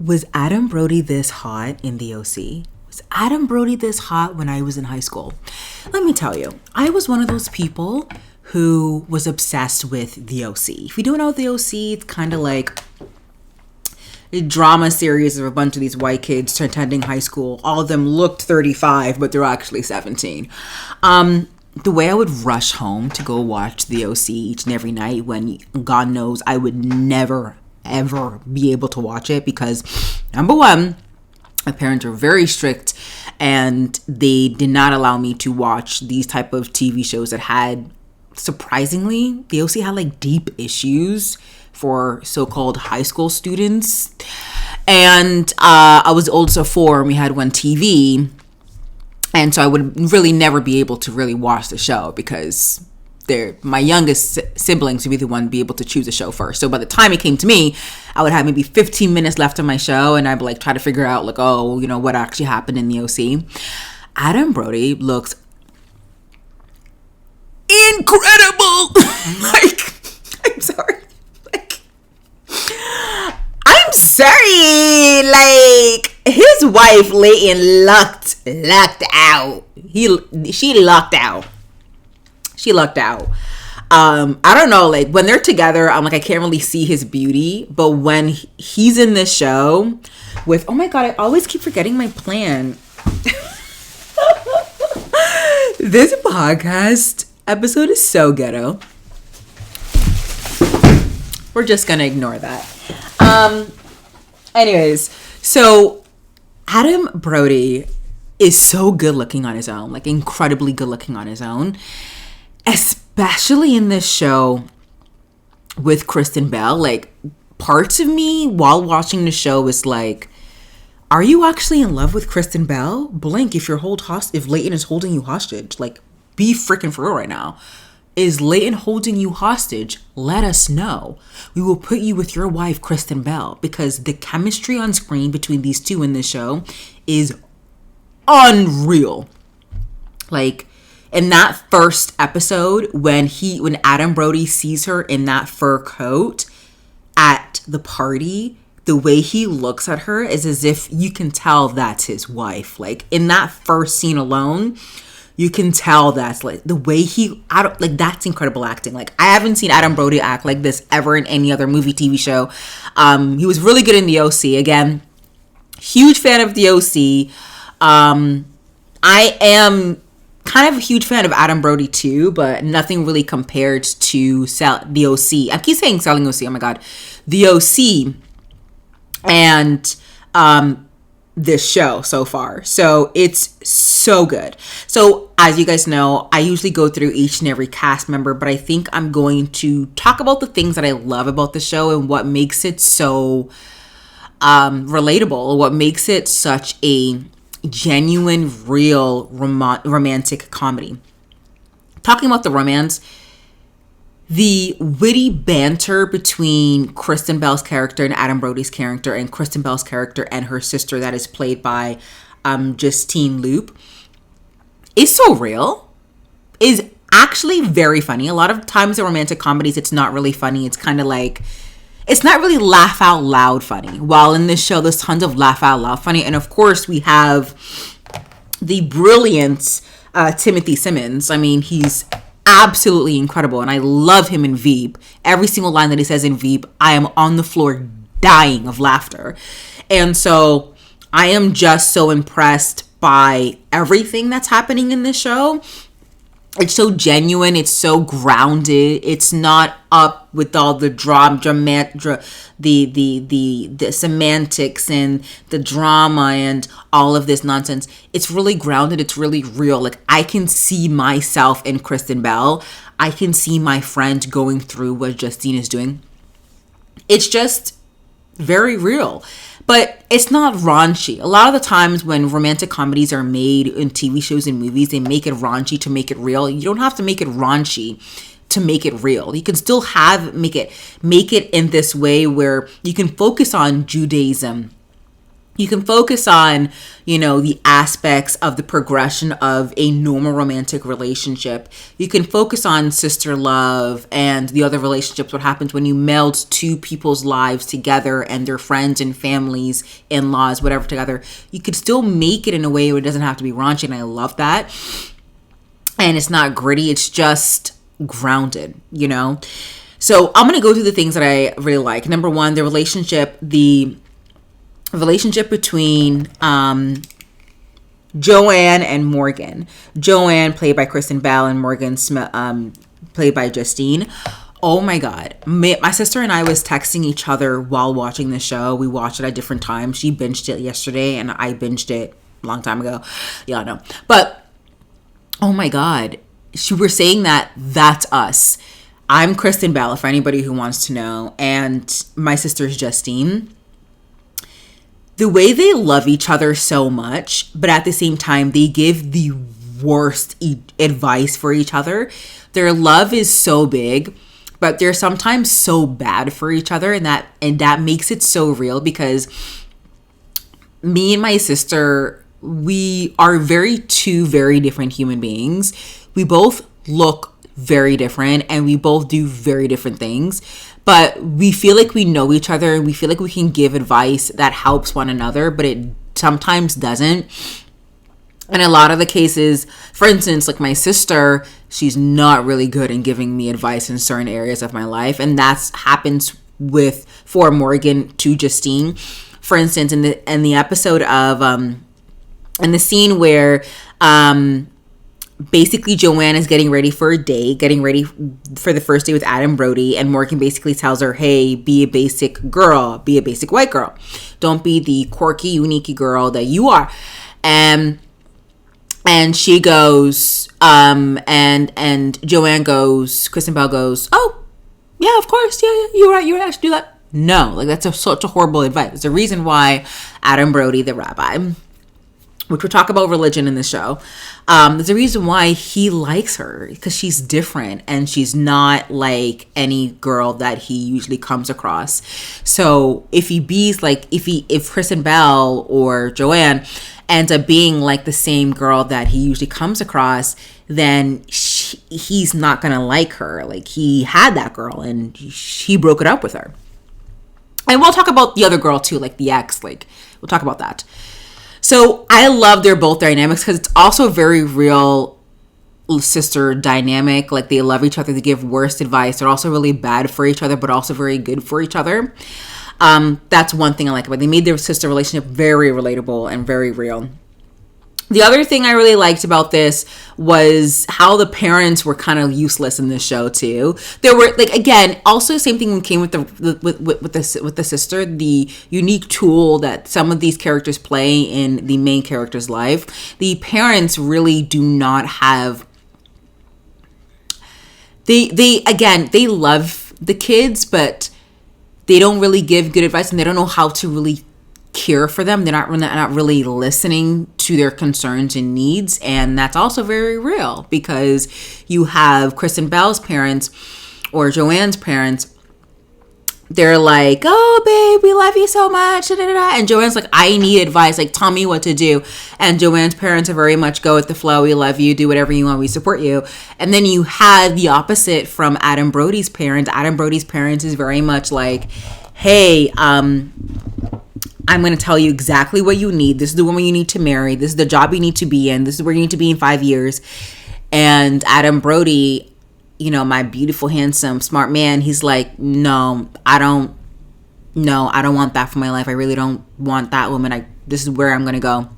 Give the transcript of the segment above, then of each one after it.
Was Adam Brody this hot in the OC? Was Adam Brody this hot when I was in high school? Let me tell you, I was one of those people who was obsessed with the OC. If you don't know the OC, it's kind of like a drama series of a bunch of these white kids attending high school. All of them looked 35, but they're actually 17. The way I would rush home to go watch the OC each and every night when God knows I would never ever be able to watch it because, number one, my parents were very strict and they did not allow me to watch these type of TV shows that had, surprisingly, the OC had like deep issues for so-called high school students. And I was the oldest of four and we had one TV, and so I would really never be able to really watch the show because my youngest siblings would be the one to be able to choose a show first. So by the time it came to me, I would have maybe 15 minutes left on my show, and I'd like try to figure out what actually happened in the OC. Adam Brody looks incredible. I'm sorry. I'm sorry. His wife Leighton lucked out. She lucked out. She lucked out. I don't know, when they're together, I'm I can't really see his beauty. But when he's in this show with, oh my God, I always keep forgetting my plan. This podcast episode is so ghetto. We're just gonna ignore that. Anyways, so Adam Brody is so good looking on his own, incredibly good looking on his own. Especially in this show with Kristen Bell, parts of me while watching the show is are you actually in love with Kristen Bell? Blink if if Leighton is holding you hostage. Be freaking for real right now. Is Leighton holding you hostage? Let us know. We will put you with your wife, Kristen Bell, because the chemistry on screen between these two in this show is unreal. In that first episode, when Adam Brody sees her in that fur coat at the party, the way he looks at her is as if you can tell that's his wife. In that first scene alone, you can tell that's the way that's incredible acting. I haven't seen Adam Brody act like this ever in any other movie, TV show. He was really good in the OC. Again, huge fan of the OC. I am kind of a huge fan of Adam Brody too, but nothing really compared to the OC. I keep saying Selling OC. Oh my God, the OC and this show so far. So it's so good. So as you guys know, I usually go through each and every cast member, but I think I'm going to talk about the things that I love about the show and what makes it so relatable, what makes it such a genuine, real romantic comedy. Talking about the romance, the witty banter between Kristen Bell's character and Adam Brody's character, and Kristen Bell's character and her sister that is played by Justine Loop, is so real, is actually very funny. A lot of times in romantic comedies, it's not really funny. It's kind of it's not really laugh out loud funny. While in this show, there's tons of laugh out loud funny. And of course, we have the brilliant Timothy Simmons. I mean, he's absolutely incredible. And I love him in Veep. Every single line that he says in Veep, I am on the floor dying of laughter. And so I am just so impressed by everything that's happening in this show. It's so genuine. It's so grounded. It's not up with all the the semantics and the drama and all of this nonsense. It's really grounded. It's really real. I can see myself in Kristen Bell. I can see my friend going through what Justine is doing. It's just very real. But it's not raunchy. A lot of the times when romantic comedies are made in TV shows and movies, they make it raunchy to make it real. You don't have to make it raunchy to make it real. You can still make it in this way where you can focus on Judaism You can focus on, the aspects of the progression of a normal romantic relationship. You can focus on sister love and the other relationships, what happens when you meld two people's lives together and their friends and families, in-laws, whatever together. You could still make it in a way where it doesn't have to be raunchy, and I love that. And it's not gritty, it's just grounded, So I'm going to go through the things that I really like. Number one, the relationship between Joanne and Morgan. Joanne, played by Kristen Bell, and Morgan, played by Justine. Oh my God. My sister and I was texting each other while watching the show. We watched it at different times. She binged it yesterday, and I binged it a long time ago. Y'all know. But, oh my God. She were saying that's us. I'm Kristen Bell, for anybody who wants to know. And my sister's Justine. The way they love each other so much, but at the same time, they give the worst advice for each other. Their love is so big, but they're sometimes so bad for each other, and that makes it so real, because me and my sister, we are two very different human beings. We both look very different, and we both do very different things. But we feel like we know each other, and we feel like we can give advice that helps one another, but it sometimes doesn't. And a lot of the cases, for instance, like my sister, she's not really good in giving me advice in certain areas of my life. And that happens for Morgan to Justine. For instance, in the episode of, in the scene where, basically Joanne is getting ready for a date, getting ready for the first day with Adam Brody, and Morgan basically tells her, hey, be a basic girl, be a basic white girl. Don't be the quirky, unique girl that you are. And she goes, and Joanne goes, Kristen Bell goes, oh, yeah, of course, yeah, you're right, I should do that. No, like that's such a horrible advice. There's a reason why Adam Brody, the rabbi, which we'll talk about religion in the show, there's a reason why he likes her, because she's different and she's not like any girl that he usually comes across. So if Kristen Bell or Joanne ends up being like the same girl that he usually comes across, then he's not gonna like her. Like, he had that girl and he broke it up with her. And we'll talk about the other girl too, like the ex, like we'll talk about that. So I love their both dynamics, because it's also a very real sister dynamic. Like, they love each other. They give worst advice. They're also really bad for each other, but also very good for each other. That's one thing I like about it. They made their sister relationship very relatable and very real. The other thing I really liked about this was how the parents were kind of useless in this show too. There were, like, again, also the same thing came with the sister, the unique tool that some of these characters play in the main character's life. The parents really do not have. They love the kids, but they don't really give good advice, and they don't know how to really care for them. They're not really listening to their concerns and needs, and that's also very real, because you have Kristen Bell's parents or Joanne's parents. They're like, oh babe, we love you so much, and Joanne's like, I need advice, like tell me what to do. And Joanne's parents are very much go with the flow, we love you, do whatever you want, we support you. And then you had the opposite from Adam Brody's parents. Adam Brody's parents is very much like, hey, I'm going to tell you exactly what you need. This is the woman you need to marry. This is the job you need to be in. This is where you need to be in 5 years. And Adam Brody, my beautiful, handsome, smart man, he's like, no, I don't want that for my life. I really don't want that woman. This is where I'm going to go.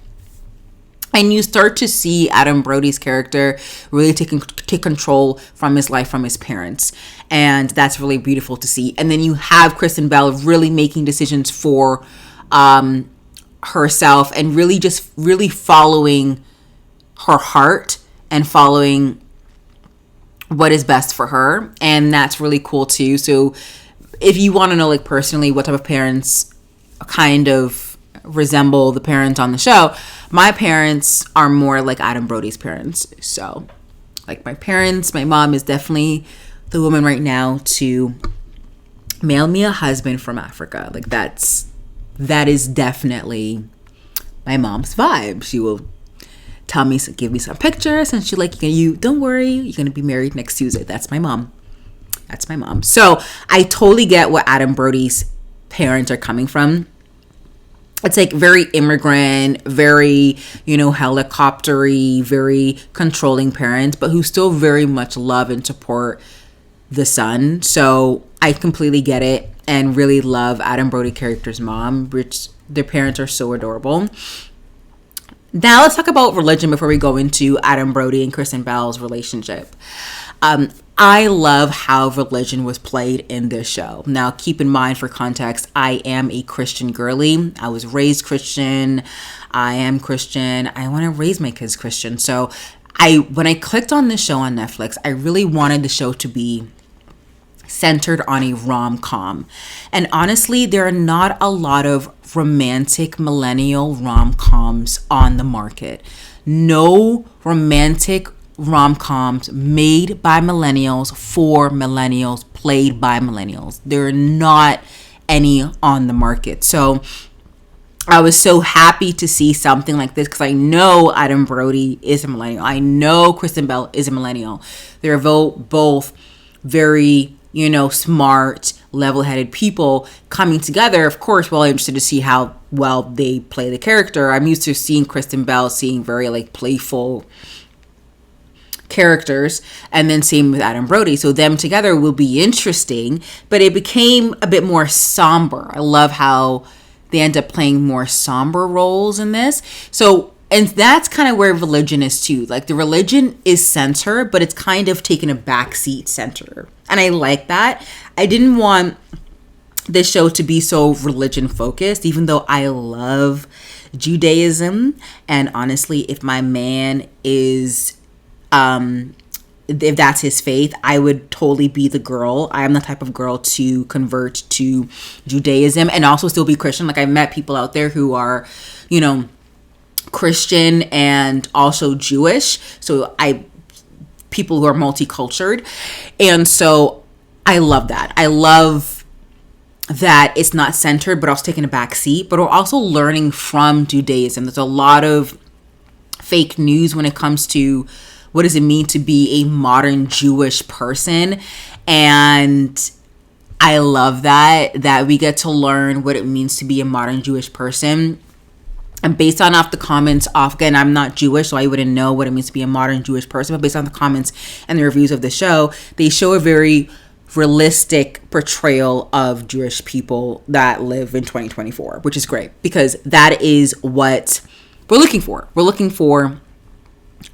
And you start to see Adam Brody's character really take control from his life, from his parents. And that's really beautiful to see. And then you have Kristen Bell really making decisions for herself, and really following her heart and following what is best for her. And that's really cool too. So if you want to know, like, personally what type of parents kind of resemble the parents on the show, my parents are more like Adam Brody's parents. So, like, my mom is definitely the woman right now to mail me a husband from Africa. Like, that's that is definitely my mom's vibe. She will tell me, give me some pictures, and she's like, you don't worry, you're gonna be married next Tuesday. That's my mom. So I totally get what Adam Brody's parents are coming from. It's like very immigrant, very, helicoptery, very controlling parents, but who still very much love and support the son. So I completely get it and really love Adam Brody character's mom, which their parents are so adorable. Now let's talk about religion before we go into Adam Brody and Kristen Bell's relationship. I love how religion was played in this show. Now, keep in mind, for context, I am a Christian girly. I was raised Christian. I am Christian. I want to raise my kids Christian. So when I clicked on this show on Netflix, I really wanted the show to be centered on a rom-com. And honestly, there are not a lot of romantic millennial rom-coms on the market. No romantic rom-coms made by millennials for millennials, played by millennials. There are not any on the market. So I was so happy to see something like this because I know Adam Brody is a millennial. I know Kristen Bell is a millennial. They're both very, smart, level-headed people coming together. Of course, well, I'm interested to see how well they play the character. I'm used to seeing Kristen Bell seeing very playful characters, and then same with Adam Brody. So them together will be interesting, but it became a bit more somber. I love how they end up playing more somber roles in this. So, and that's kind of where religion is too. The religion is center, but it's kind of taken a backseat center. And I like that. I didn't want this show to be so religion focused, even though I love Judaism. And honestly, if my man is if that's his faith, I would totally be the girl. I am the type of girl to convert to Judaism and also still be Christian. I've met people out there who are, Christian and also Jewish. So people who are multicultural. And so I love that. I love that it's not centered, but also taking a back seat, but we're also learning from Judaism. There's a lot of fake news when it comes to what does it mean to be a modern Jewish person? And I love that we get to learn what it means to be a modern Jewish person. And based on the comments, again, I'm not Jewish, so I wouldn't know what it means to be a modern Jewish person. But based on the comments and the reviews of the show, they show a very realistic portrayal of Jewish people that live in 2024, which is great because that is what we're looking for. We're looking for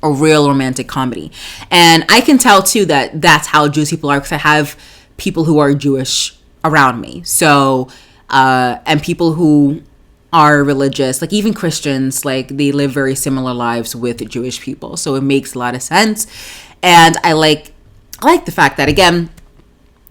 a real romantic comedy. And I can tell too that that's how Jewish people are because I have people who are Jewish around me. So, and people who are religious, even Christians, they live very similar lives with Jewish people. So it makes a lot of sense. And I like the fact that, again,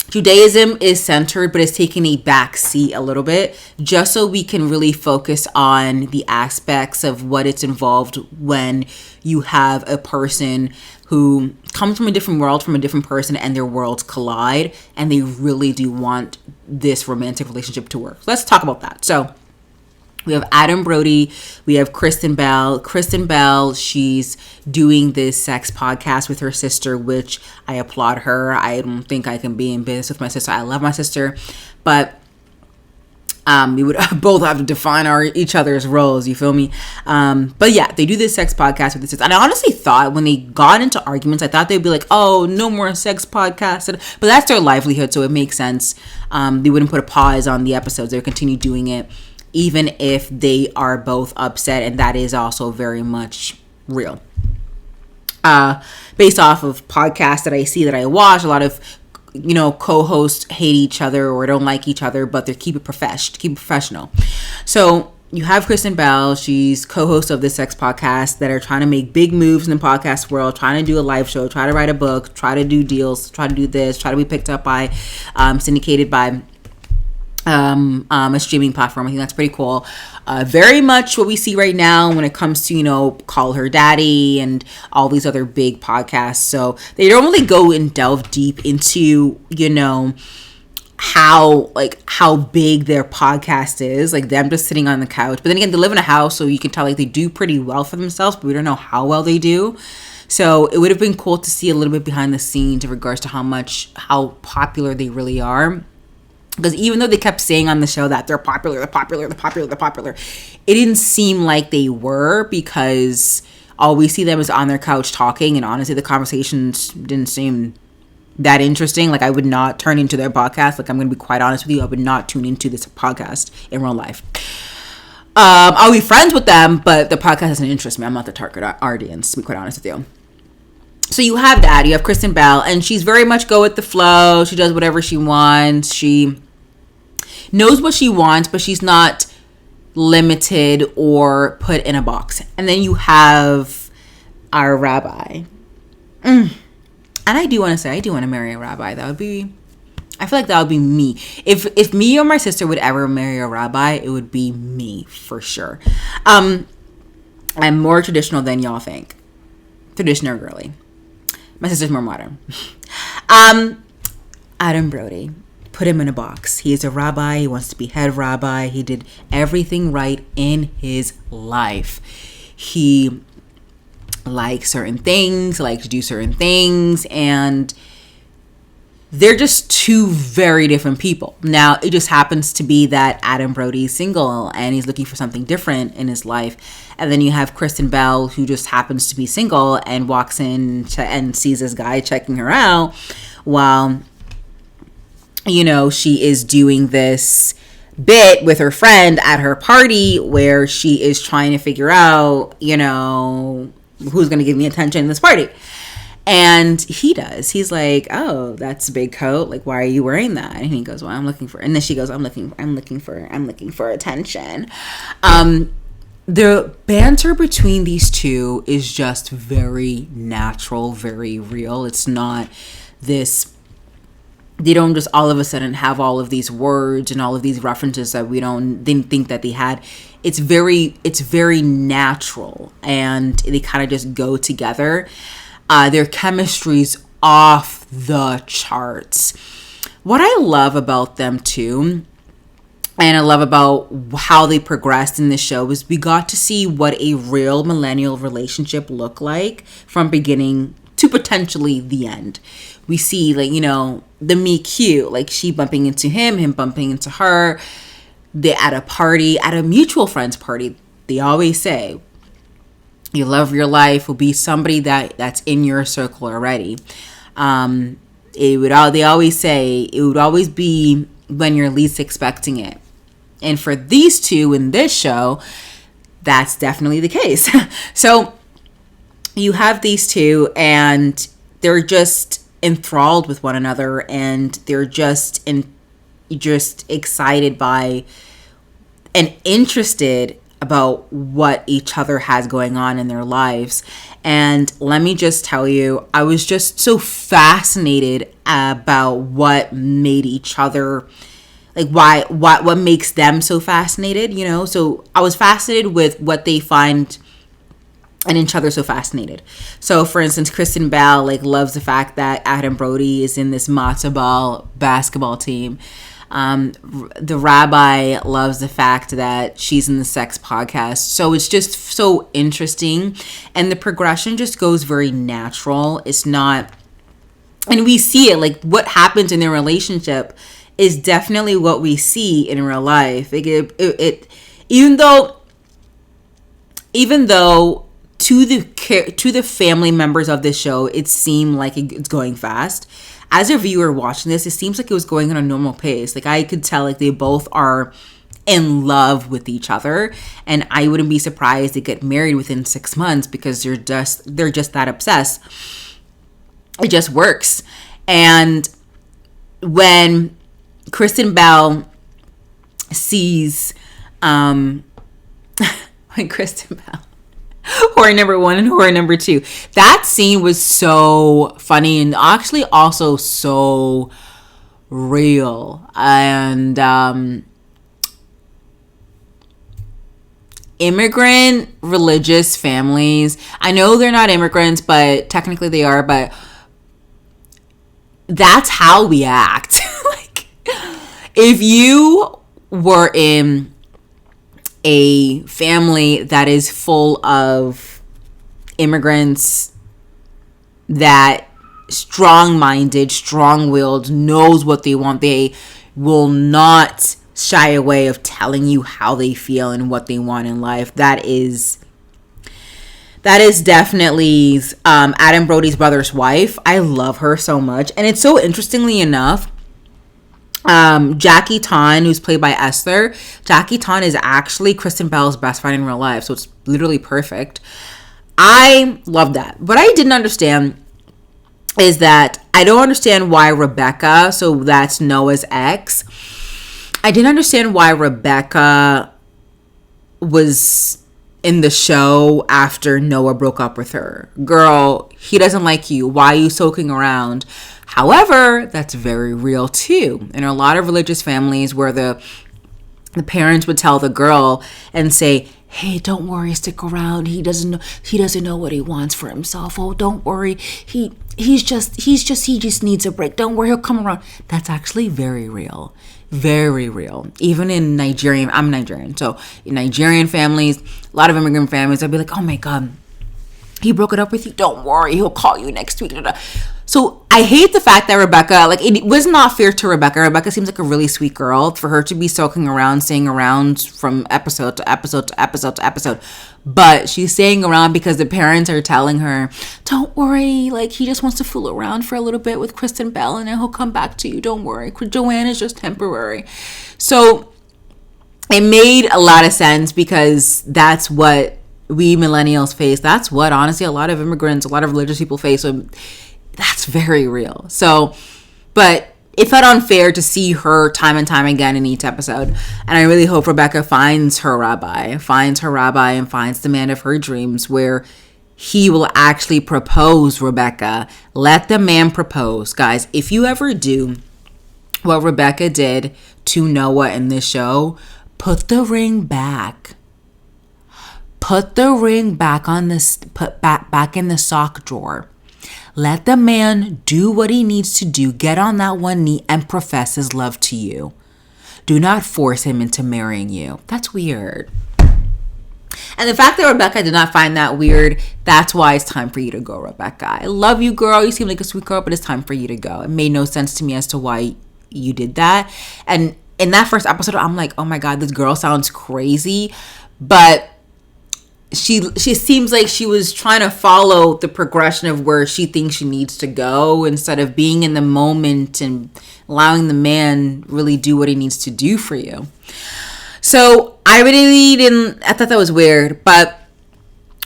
Judaism is centered, but it's taking a back seat a little bit just so we can really focus on the aspects of what it's involved when you have a person who comes from a different world, from a different person, and their worlds collide, and they really do want this romantic relationship to work. So let's talk about that. So we have Adam Brody. We have Kristen Bell. Kristen Bell, she's doing this sex podcast with her sister, which I applaud her. I don't think I can be in business with my sister. I love my sister. But we would both have to define each other's roles. You feel me? But yeah, they do this sex podcast with the sister. And I honestly thought when they got into arguments, I thought they'd be like, oh, no more sex podcasts. But that's their livelihood, so it makes sense. They wouldn't put a pause on the episodes. They would continue doing it, even if they are both upset, and that is also very much real. Based off of podcasts that I see, that I watch, a lot of co-hosts hate each other or don't like each other, but they keep it professional. So you have Kristen Bell. She's co-host of this sex podcast that are trying to make big moves in the podcast world, trying to do a live show, try to write a book, try to do deals, try to do this, try to be picked up by, syndicated by a streaming platform. I think that's pretty cool. Very much what we see right now when it comes to, Call Her Daddy and all these other big podcasts. So they don't really go and delve deep into, how big their podcast is, like them just sitting on the couch. But then again, they live in a house, so you can tell like they do pretty well for themselves, but we don't know how well they do. So it would have been cool to see a little bit behind the scenes in regards to how popular they really are. Because even though they kept saying on the show that they're popular, it didn't seem like they were, because all we see them is on their couch talking, and honestly the conversations didn't seem that interesting. Like, I would not turn into their podcast. Like, I'm going to be quite honest with you, I would not tune into this podcast in real life. I'll be friends with them, but the podcast doesn't interest me. I'm not the target audience, to be quite honest with you. So you have that. You have Kristen Bell, and she's very much go with the flow. She does whatever she wants. She knows what she wants, but she's not limited or put in a box. And then you have our rabbi. And I do want to say, I do want to marry a rabbi. I feel like that would be me. If me or my sister would ever marry a rabbi, it would be me for sure. I'm more traditional than y'all think. Traditional girly. My sister's more modern. Adam Brody. Put him in a box. He is a rabbi. He wants to be head rabbi. He did everything right in his life. He likes certain things, likes to do certain things, and they're just two very different people. Now, it just happens to be that Adam Brody is single and he's looking for something different in his life. And then you have Kristen Bell, who just happens to be single and walks in and sees this guy checking her out while, you know, she is doing this bit with her friend at her party where she is trying to figure out, you know, who's going to give me attention in this party. And he does. He's like, oh, that's a big coat. Like, why are you wearing that? And he goes, well, I'm looking for, and then she goes, I'm looking for attention. The banter between these two is just very natural, very real. It's not this, they don't just all of a sudden have all of these words and all of these references that didn't think that they had. It's very natural, and they kind of just go together. Their chemistry's off the charts. What I love about them too, and I love about how they progressed in the show, is we got to see what a real millennial relationship looked like from beginning to potentially the end. We see, like, you know, the meet cute, like she bumping into him bumping into her. They at a party, at a mutual friends party, they always say, you love your life will be somebody that's in your circle already. They always say it would always be when you're least expecting it. And for these two in this show, that's definitely the case. So you have these two, and they're just enthralled with one another, and they're just excited by and interested about what each other has going on in their lives. And let me just tell you, I was just so fascinated about what made each other, like what makes them so fascinated, you know? So I was fascinated with what they find and each other so fascinated. So for instance, Kristen Bell loves the fact that Adam Brody is in this matzo ball basketball team. The rabbi loves the fact that she's in the sex podcast. So it's just so interesting, and the progression just goes very natural. It's not, and we see it, like what happens in their relationship is definitely what we see in real life. Even though to the family members of this show, it seemed like it's going fast. As a viewer watching this, it seems like it was going on a normal pace. Like I could tell, like they both are in love with each other, and I wouldn't be surprised to get married within 6 months because they're just that obsessed. It just works. And when Kristen Bell sees, when Kristen Bell, horror number 1 and horror number 2. That scene was so funny and actually also so real. And immigrant religious families, I know they're not immigrants, but technically they are, but that's how we act. If you were in a family that is full of immigrants, that strong-minded, strong-willed, knows what they want, they will not shy away of telling you how they feel and what they want in life. That is definitely Adam Brody's brother's wife. I love her so much. And it's so, interestingly enough, Jackie Tan, who's played by Esther, Jackie Tan is actually Kristen Bell's best friend in real life. So it's literally perfect. I love that. What I didn't understand is that I don't understand why Rebecca, so that's Noah's ex, I didn't understand why Rebecca was in the show after Noah broke up with her. Girl, he doesn't like you. Why are you soaking around? However, that's very real too. In a lot of religious families where the parents would tell the girl and say, hey, don't worry, stick around. He doesn't know what he wants for himself. Oh, don't worry. He just needs a break. Don't worry, he'll come around. That's actually very real. Very real. Even in Nigerian, I'm Nigerian. So in Nigerian families, a lot of immigrant families, I'd be like, oh my God, he broke it up with you. Don't worry, he'll call you next week. So I hate the fact that Rebecca, like, it was not fair to Rebecca. Rebecca seems like a really sweet girl. For her to be soaking around, staying around from episode to episode to episode to episode. But she's staying around because the parents are telling her, don't worry, like, he just wants to fool around for a little bit with Kristen Bell and then he'll come back to you. Don't worry. Joanne is just temporary. So it made a lot of sense because that's what we millennials face. That's what, honestly, a lot of immigrants, a lot of religious people face. So that's very real. So, but it felt unfair to see her time and time again in each episode. And I really hope Rebecca finds her rabbi and finds the man of her dreams where he will actually propose Rebecca. Let the man propose. Guys, if you ever do what Rebecca did to Noah in this show, put the ring back. Put the ring back on this, back in the sock drawer. Let the man do what he needs to do. Get on that one knee and profess his love to you. Do not force him into marrying you. That's weird. And the fact that Rebecca did not find that weird, that's why it's time for you to go, Rebecca. I love you, girl. You seem like a sweet girl, but it's time for you to go. It made no sense to me as to why you did that. And in that first episode, I'm like, oh my God, this girl sounds crazy. But she seems like she was trying to follow the progression of where she thinks she needs to go instead of being in the moment and allowing the man really do what he needs to do for you. So I thought that was weird, but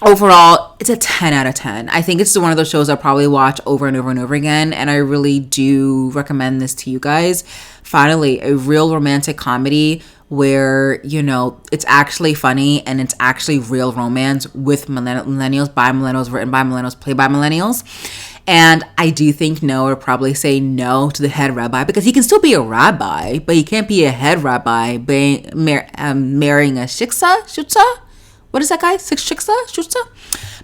overall, it's a 10 out of 10. I think it's one of those shows I'll probably watch over and over and over again, and I really do recommend this to you guys. Finally, a real romantic comedy where, you know, it's actually funny and it's actually real romance with millennials, by millennials, written by millennials, played by millennials. And I do think Noah would probably say no to the head rabbi because he can still be a rabbi, but he can't be a head rabbi marrying a shiksa? What is that guy? Shiksa?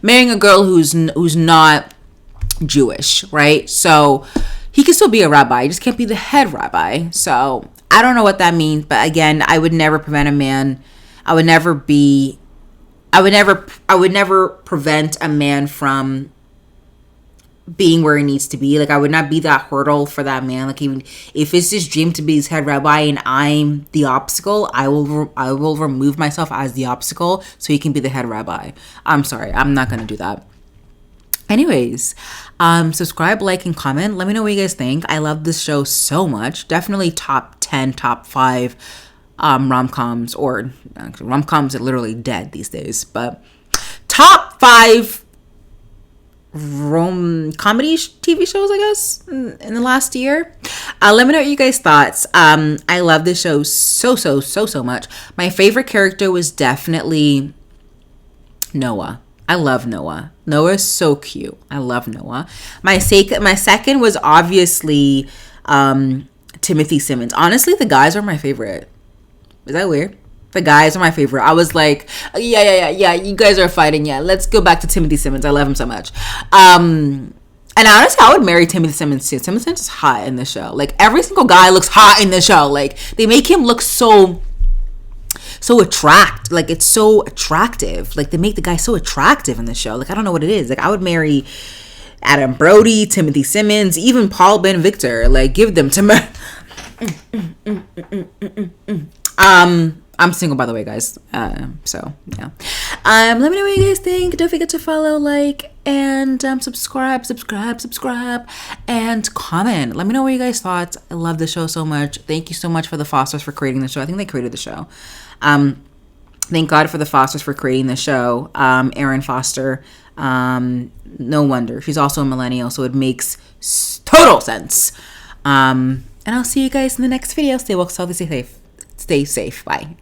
Marrying a girl who's not Jewish, right? So he can still be a rabbi. He just can't be the head rabbi. So I don't know what that means, but again, I would never prevent a man. I would never prevent a man from being where he needs to be. Like, I would not be that hurdle for that man. Like, even if it's his dream to be his head rabbi and I'm the obstacle, I will remove myself as the obstacle so he can be the head rabbi. I'm sorry, I'm not gonna do that. Anyways, subscribe, like, and comment. Let me know what you guys think. I love this show so much. Definitely top 10, top 5 rom-coms, or rom-coms are literally dead these days, but top 5 comedy TV shows, I guess, in the last year. Let me know what you guys thoughts. I love this show so much. My favorite character was definitely Noah. I love Noah. Noah's so cute. I love Noah. My second was obviously Timothy Simmons. Honestly, the guys are my favorite. Is that weird? The guys are my favorite. I was like, yeah, you guys are fighting. Yeah, let's go back to Timothy Simmons. I love him so much. And honestly, I would marry Timothy Simmons too. Timothy Simmons is hot in the show. Like, every single guy looks hot in the show. Like, they make him look so like, it's so attractive. Like, they make the guy so attractive in the show. Like, I don't know what it is. Like, I would marry Adam Brody, Timothy Simmons, even Paul Ben Victor. Like, give them to me. I'm single, by the way, guys. So yeah. Let me know what you guys think. Don't forget to follow, like, and subscribe, and comment. Let me know what you guys thought. I love the show so much. Thank you so much for the Fosters for creating the show. I think they created the show. Thank God for the Fosters for creating the show. Erin Foster. No wonder. She's also a millennial, so it makes total sense. And I'll see you guys in the next video. Stay well, stay safe. Bye.